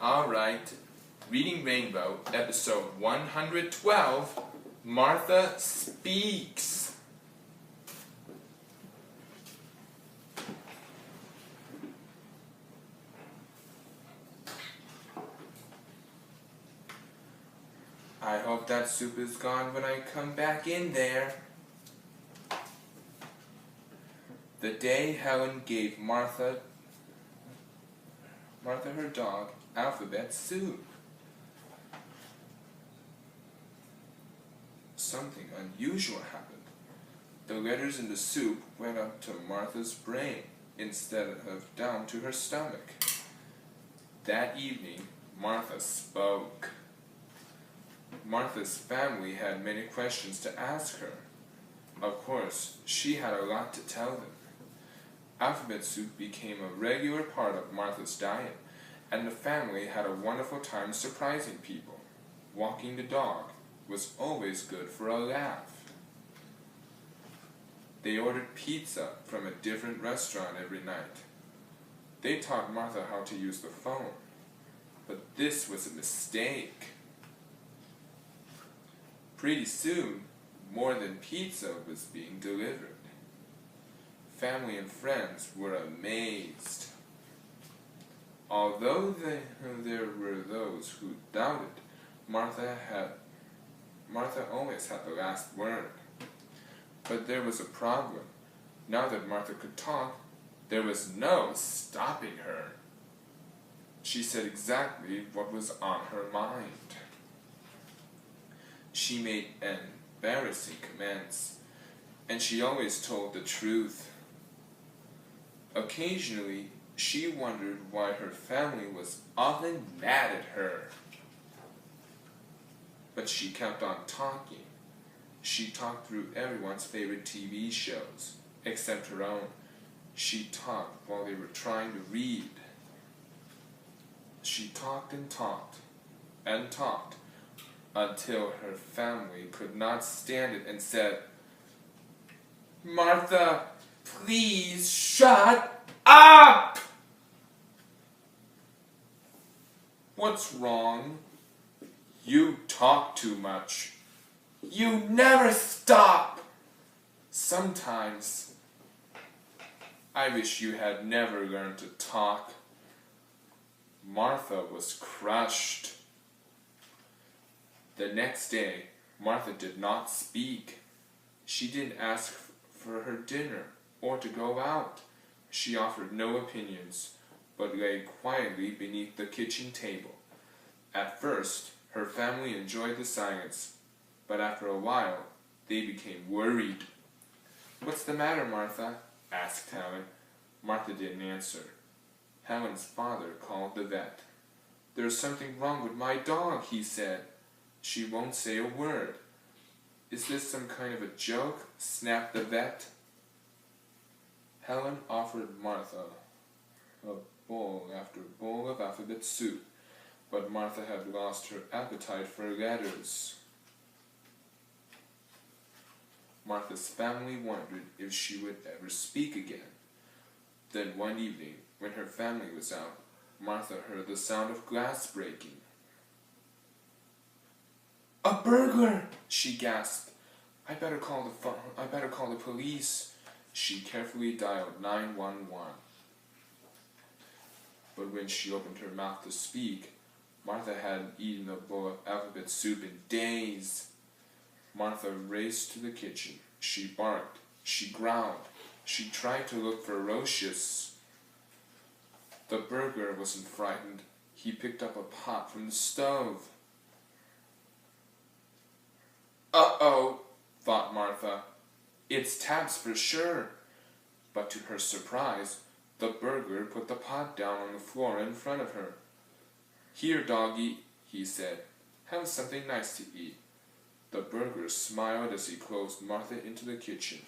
Alright, Reading Rainbow, episode 112, Martha Speaks. I hope that soup is gone when I come back in there. The day Helen gave Martha her dog alphabet soup. Something unusual happened. The letters in the soup went up to Martha's brain instead of down to her stomach. That evening, Martha spoke. Martha's family had many questions to ask her. Of course, she had a lot to tell them. Alphabet soup became a regular part of Martha's diet, and the family had a wonderful time surprising people. Walking the dog was always good for a laugh. They ordered pizza from a different restaurant every night. They taught Martha how to use the phone, but this was a mistake. Pretty soon, more than pizza was being delivered. Family and friends were amazed. Although there were those who doubted, Martha always had the last word. But there was a problem. Now that Martha could talk, there was no stopping her. She said exactly what was on her mind. She made embarrassing comments, and she always told the truth. Occasionally, she wondered why her family was often mad at her. But she kept on talking. She talked through everyone's favorite TV shows, except her own. She talked while they were trying to read. She talked and talked and talked until her family could not stand it and said, "Martha, please shut up!" "What's wrong?" "You talk too much." "You never stop." "Sometimes I wish you had never learned to talk." Martha was crushed. The next day, Martha did not speak. She didn't ask for her dinner or to go out. She offered no opinions, but lay quietly beneath the kitchen table. At first, her family enjoyed the silence, but after a while, they became worried. "What's the matter, Martha?" asked Helen. Martha didn't answer. Helen's father called the vet. "There's something wrong with my dog," he said. "She won't say a word." "Is this some kind of a joke?" snapped the vet. Helen offered Martha a bowl after bowl of alphabet soup, but Martha had lost her appetite for letters. Martha's family wondered if she would ever speak again. Then one evening, when her family was out, Martha heard the sound of glass breaking. "A burglar!" she gasped. I better call the police." She carefully dialed 911. But when she opened her mouth to speak, Martha hadn't eaten a bowl of alphabet soup in days. Martha raced to the kitchen. She barked. She growled. She tried to look ferocious. The burglar wasn't frightened. He picked up a pot from the stove. "Uh-oh," thought Martha. "It's Tabs for sure." But to her surprise, the burglar put the pot down on the floor in front of her. "Here, doggy," he said. "Have something nice to eat." The burglar smiled as he closed Martha into the kitchen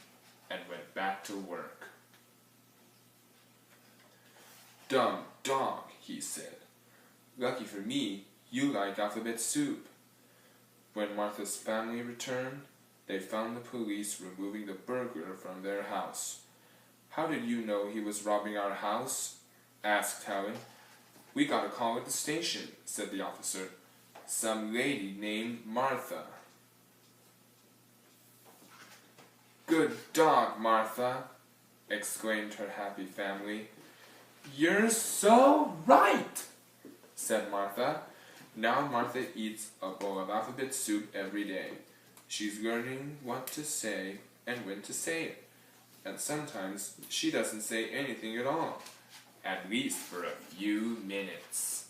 and went back to work. "Dumb dog," he said. "Lucky for me, you like alphabet soup." When Martha's family returned, they found the police removing the burglar from their house. "How did you know he was robbing our house?" asked Helen. "We got a call at the station," said the officer. "Some lady named Martha." "Good dog, Martha," exclaimed her happy family. "You're so right," said Martha. Now Martha eats a bowl of alphabet soup every day. She's learning what to say and when to say it. And sometimes she doesn't say anything at all, at least for a few minutes.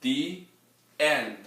The end.